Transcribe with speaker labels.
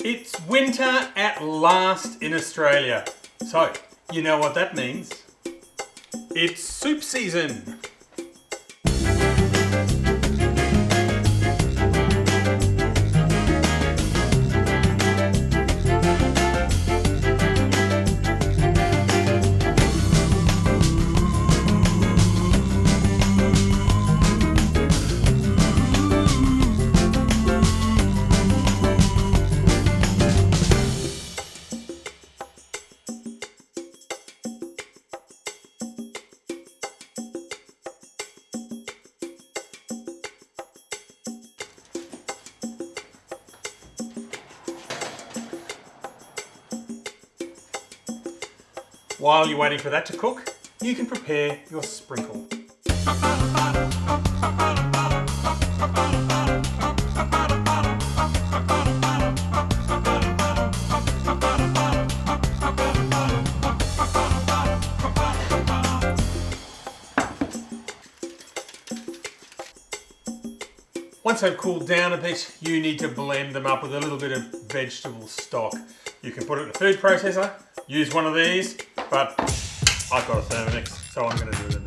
Speaker 1: It's winter at last in Australia. So, you know what that means? It's soup season. While you're waiting for that to cook, you can prepare your sprinkle. Once they've cooled down a bit, you need to blend them up with a little bit of vegetable stock. You can put it in a food processor, use one of these, but I've got a Thermomix, so I'm going to do it